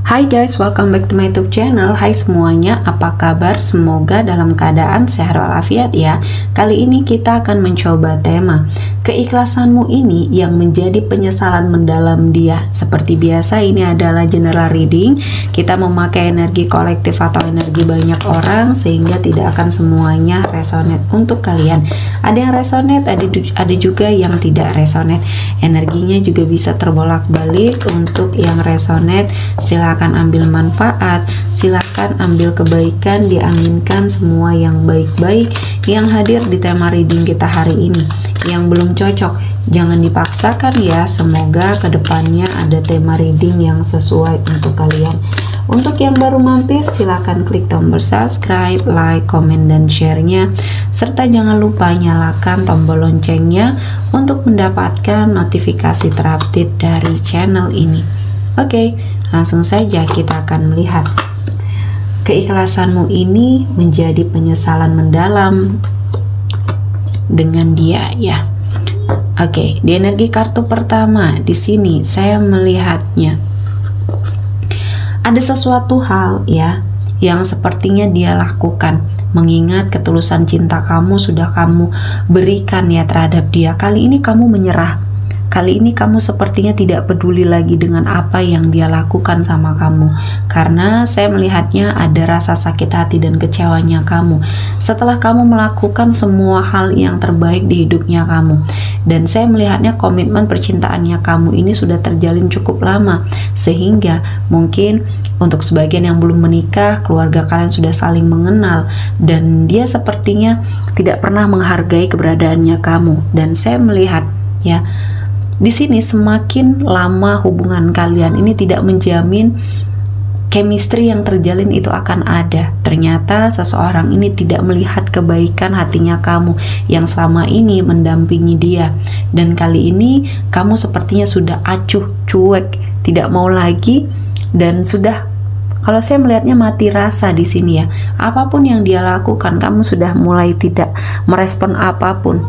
Hai guys, welcome back to my YouTube channel. Hai semuanya, apa kabar? Semoga dalam keadaan sehat walafiat ya. Kali ini kita akan mencoba tema keikhlasanmu ini yang menjadi penyesalan mendalam dia. Seperti biasa, ini adalah general reading. Kita memakai energi kolektif atau energi banyak orang sehingga tidak akan semuanya resonate untuk kalian. Ada yang resonate, ada juga yang tidak resonate. Energinya juga bisa terbolak-balik. Untuk yang resonate, silakan ambil manfaat, silakan ambil kebaikan, diaminkan semua yang baik-baik yang hadir di tema reading kita hari ini. Yang belum cocok, jangan dipaksakan ya. Semoga kedepannya ada tema reading yang sesuai untuk kalian. Untuk yang baru mampir, silakan klik tombol subscribe, like, komen, dan share-nya. Serta jangan lupa nyalakan tombol loncengnya untuk mendapatkan notifikasi terupdate dari channel ini. Oke, langsung saja kita akan melihat. Keikhlasanmu ini menjadi penyesalan mendalam dengan dia ya. Oke, di energi kartu pertama di sini saya melihatnya ada sesuatu hal ya yang sepertinya dia lakukan, mengingat ketulusan cinta kamu sudah kamu berikan ya terhadap dia. Kali ini kamu menyerah. Kali ini kamu sepertinya tidak peduli lagi dengan apa yang dia lakukan sama kamu. Karena saya melihatnya ada rasa sakit hati dan kecewanya kamu setelah kamu melakukan semua hal yang terbaik di hidupnya kamu. Dan saya melihatnya komitmen percintaannya kamu ini sudah terjalin cukup lama, sehingga mungkin untuk sebagian yang belum menikah, keluarga kalian sudah saling mengenal, dan dia sepertinya tidak pernah menghargai keberadaannya kamu. Dan saya melihat ya, di sini semakin lama hubungan kalian ini tidak menjamin chemistry yang terjalin itu akan ada. Ternyata seseorang ini tidak melihat kebaikan hatinya kamu yang selama ini mendampingi dia. Dan kali ini kamu sepertinya sudah acuh, cuek, tidak mau lagi, dan sudah, kalau saya melihatnya mati rasa di sini ya. Apapun yang dia lakukan, kamu sudah mulai tidak merespon apapun.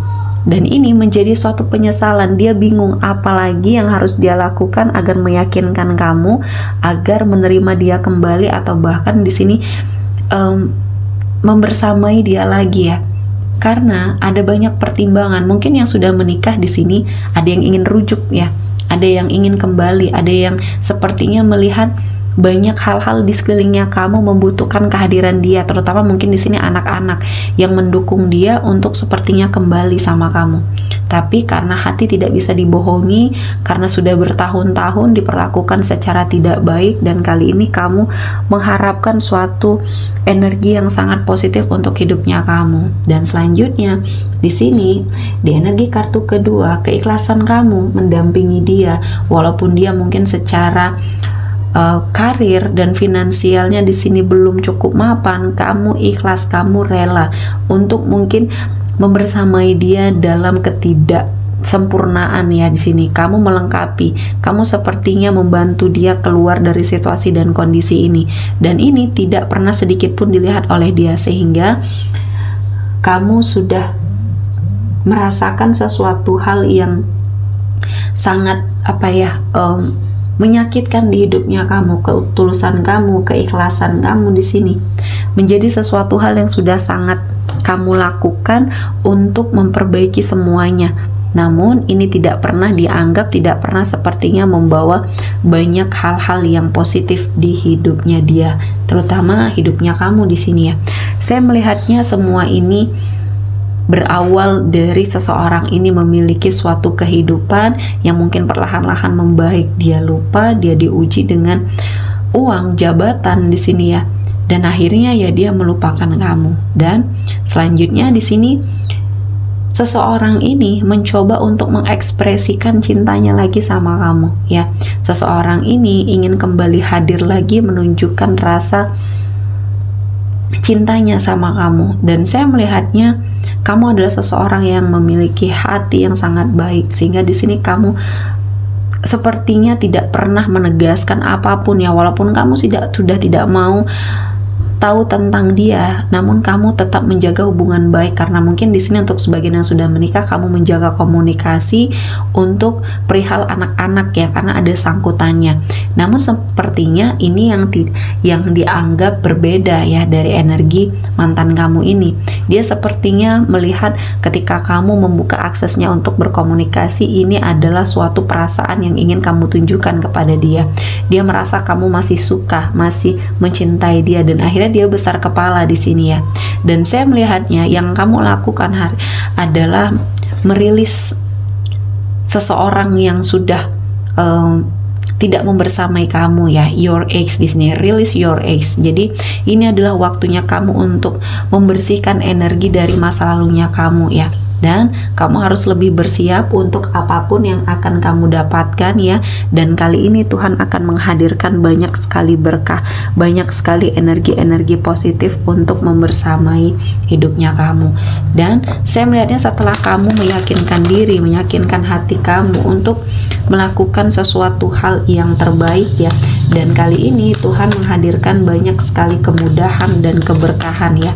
Dan ini menjadi suatu penyesalan. Dia bingung apa lagi yang harus dia lakukan agar meyakinkan kamu agar menerima dia kembali, atau bahkan di sini membersamai dia lagi ya. Karena ada banyak pertimbangan. Mungkin yang sudah menikah di sini ada yang ingin rujuk ya, ada yang ingin kembali, ada yang sepertinya melihat banyak hal-hal di sekelilingnya kamu membutuhkan kehadiran dia, terutama mungkin di sini anak-anak yang mendukung dia untuk sepertinya kembali sama kamu. Tapi karena hati tidak bisa dibohongi, karena sudah bertahun-tahun diperlakukan secara tidak baik, dan kali ini kamu mengharapkan suatu energi yang sangat positif untuk hidupnya kamu. Dan selanjutnya di sini di energi kartu kedua, keikhlasan kamu mendampingi dia walaupun dia mungkin secara karir dan finansialnya di sini belum cukup mapan. Kamu ikhlas, kamu rela untuk mungkin membersamai dia dalam ketidaksempurnaan ya. Di sini kamu melengkapi, kamu sepertinya membantu dia keluar dari situasi dan kondisi ini, dan ini tidak pernah sedikit pun dilihat oleh dia, sehingga kamu sudah merasakan sesuatu hal yang sangat menyakitkan di hidupnya kamu. Ketulusan kamu, keikhlasan kamu di sini menjadi sesuatu hal yang sudah sangat kamu lakukan untuk memperbaiki semuanya. Namun ini tidak pernah dianggap, tidak pernah sepertinya membawa banyak hal-hal yang positif di hidupnya dia, terutama hidupnya kamu di sini ya. Saya melihatnya semua ini berawal dari seseorang ini memiliki suatu kehidupan yang mungkin perlahan-lahan membaik. Dia lupa, dia diuji dengan uang, jabatan di sini ya, dan akhirnya ya dia melupakan kamu. Dan selanjutnya di sini seseorang ini mencoba untuk mengekspresikan cintanya lagi sama kamu ya. Seseorang ini ingin kembali hadir lagi, menunjukkan rasa cintanya sama kamu. Dan saya melihatnya kamu adalah seseorang yang memiliki hati yang sangat baik, sehingga di sini kamu sepertinya tidak pernah menegaskan apapun ya, walaupun kamu sudah tidak mau tahu tentang dia, namun kamu tetap menjaga hubungan baik, karena mungkin di sini untuk sebagian yang sudah menikah, kamu menjaga komunikasi untuk perihal anak-anak ya, karena ada sangkutannya. Namun sepertinya ini yang dianggap berbeda ya dari energi mantan kamu ini. Dia sepertinya melihat ketika kamu membuka aksesnya untuk berkomunikasi, ini adalah suatu perasaan yang ingin kamu tunjukkan kepada dia. Dia merasa kamu masih suka, masih mencintai dia, dan akhirnya dia besar kepala di sini ya. Dan saya melihatnya yang kamu lakukan adalah merilis seseorang yang sudah tidak membersamai kamu ya, your ex di sini, release your ex. Jadi ini adalah waktunya kamu untuk membersihkan energi dari masa lalunya kamu ya. Dan kamu harus lebih bersiap untuk apapun yang akan kamu dapatkan ya. Dan kali ini Tuhan akan menghadirkan banyak sekali berkah, banyak sekali energi-energi positif untuk membersamai hidupnya kamu. Dan saya melihatnya setelah kamu meyakinkan diri, meyakinkan hati kamu untuk melakukan sesuatu hal yang terbaik ya. Dan kali ini Tuhan menghadirkan banyak sekali kemudahan dan keberkahan ya.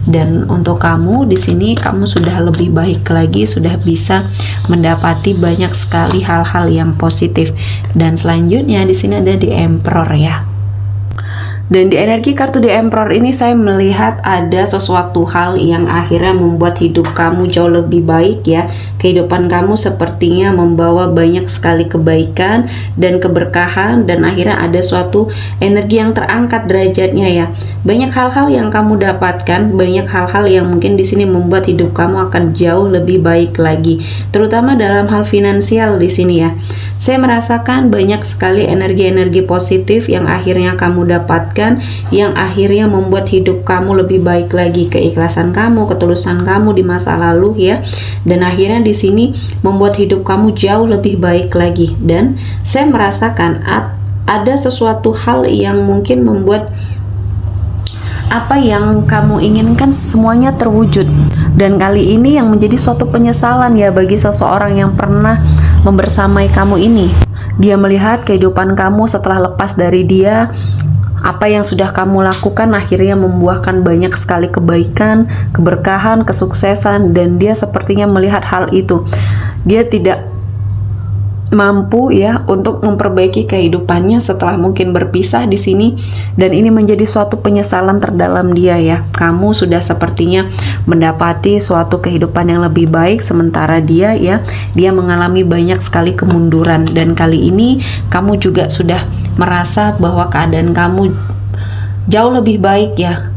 Dan untuk kamu di sini, kamu sudah lebih baik lagi, sudah bisa mendapati banyak sekali hal-hal yang positif. Dan selanjutnya di sini ada The Emperor ya. Dan di energi kartu The Emperor ini saya melihat ada sesuatu hal yang akhirnya membuat hidup kamu jauh lebih baik ya. Kehidupan kamu sepertinya membawa banyak sekali kebaikan dan keberkahan, dan akhirnya ada suatu energi yang terangkat derajatnya ya. Banyak hal-hal yang kamu dapatkan, banyak hal-hal yang mungkin di sini membuat hidup kamu akan jauh lebih baik lagi, terutama dalam hal finansial di sini ya. Saya merasakan banyak sekali energi-energi positif yang akhirnya kamu dapatkan, yang akhirnya membuat hidup kamu lebih baik lagi. Keikhlasan kamu, ketulusan kamu di masa lalu ya, dan akhirnya di sini membuat hidup kamu jauh lebih baik lagi. Dan saya merasakan ada sesuatu hal yang mungkin membuat apa yang kamu inginkan semuanya terwujud. Dan kali ini yang menjadi suatu penyesalan ya bagi seseorang yang pernah membersamai kamu ini. Dia melihat kehidupan kamu setelah lepas dari dia, apa yang sudah kamu lakukan akhirnya membuahkan banyak sekali kebaikan, keberkahan, kesuksesan, dan dia sepertinya melihat hal itu. Dia tidak mampu ya untuk memperbaiki kehidupannya setelah mungkin berpisah di sini, dan ini menjadi suatu penyesalan terdalam dia ya. Kamu sudah sepertinya mendapati suatu kehidupan yang lebih baik, sementara dia mengalami banyak sekali kemunduran. Dan kali ini kamu juga sudah merasa bahwa keadaan kamu jauh lebih baik ya.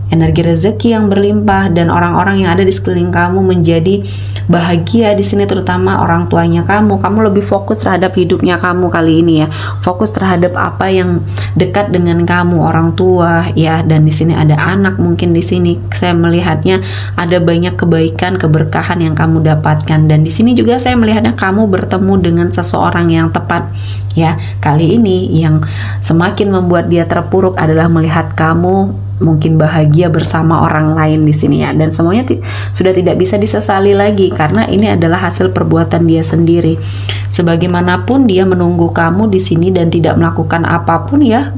Energi rezeki yang berlimpah dan orang-orang yang ada di sekeliling kamu menjadi bahagia di sini, terutama orang tuanya kamu. Kamu lebih fokus terhadap hidupnya kamu kali ini ya, fokus terhadap apa yang dekat dengan kamu, orang tua ya. Dan di sini ada anak, mungkin di sini saya melihatnya ada banyak kebaikan, keberkahan yang kamu dapatkan. Dan di sini juga saya melihatnya kamu bertemu dengan seseorang yang tepat ya. Kali ini yang semakin membuat dia terpuruk adalah melihat kamu mungkin bahagia bersama orang lain di sini ya. Dan semuanya sudah tidak bisa disesali lagi, karena ini adalah hasil perbuatan dia sendiri. Sebagaimanapun dia menunggu kamu di sini dan tidak melakukan apapun ya,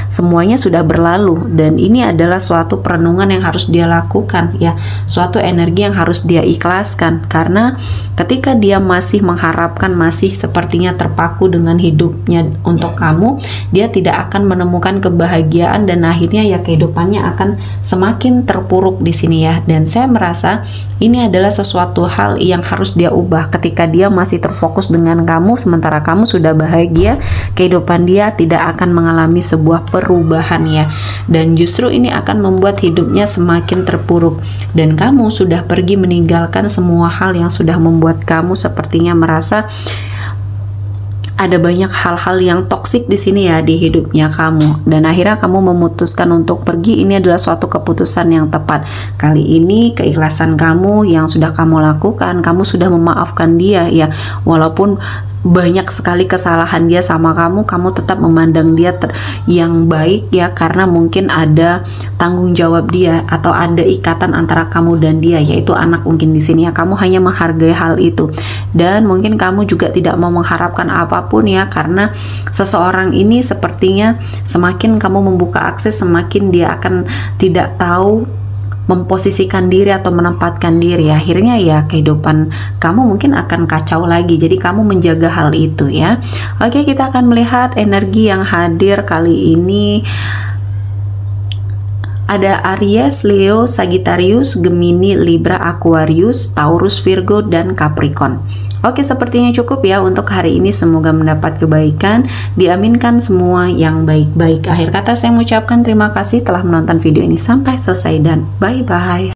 semuanya sudah berlalu. Dan ini adalah suatu perenungan yang harus dia lakukan ya, suatu energi yang harus dia ikhlaskan, karena ketika dia masih mengharapkan, masih sepertinya terpaku dengan hidupnya untuk kamu, dia tidak akan menemukan kebahagiaan, dan akhirnya ya kehidupannya akan semakin terpuruk di sini ya. Dan saya merasa ini adalah sesuatu hal yang harus dia ubah. Ketika dia masih terfokus dengan kamu sementara kamu sudah bahagia, kehidupan dia tidak akan mengalami sebuah perubahan ya. Dan justru ini akan membuat hidupnya semakin terpuruk, dan kamu sudah pergi meninggalkan semua hal yang sudah membuat kamu sepertinya merasa ada banyak hal-hal yang toksik di sini ya di hidupnya kamu. Dan akhirnya kamu memutuskan untuk pergi. Ini adalah suatu keputusan yang tepat. Kali ini keikhlasan kamu yang sudah kamu lakukan, kamu sudah memaafkan dia ya, walaupun banyak sekali kesalahan dia sama kamu, kamu tetap memandang dia yang baik ya, karena mungkin ada tanggung jawab dia atau ada ikatan antara kamu dan dia, yaitu anak mungkin di sini ya. Kamu hanya menghargai hal itu, dan mungkin kamu juga tidak mau mengharapkan apapun ya, karena seseorang ini sepertinya semakin kamu membuka akses, semakin dia akan tidak tahu memposisikan diri atau menempatkan diri. Akhirnya ya kehidupan kamu mungkin akan kacau lagi. Jadi kamu menjaga hal itu ya. Oke, kita akan melihat energi yang hadir kali ini. Ada Aries, Leo, Sagittarius, Gemini, Libra, Aquarius, Taurus, Virgo, dan Capricorn. Oke, sepertinya cukup ya untuk hari ini. Semoga mendapat kebaikan, diaminkan semua yang baik-baik. Akhir kata saya mengucapkan terima kasih telah menonton video ini sampai selesai dan bye-bye.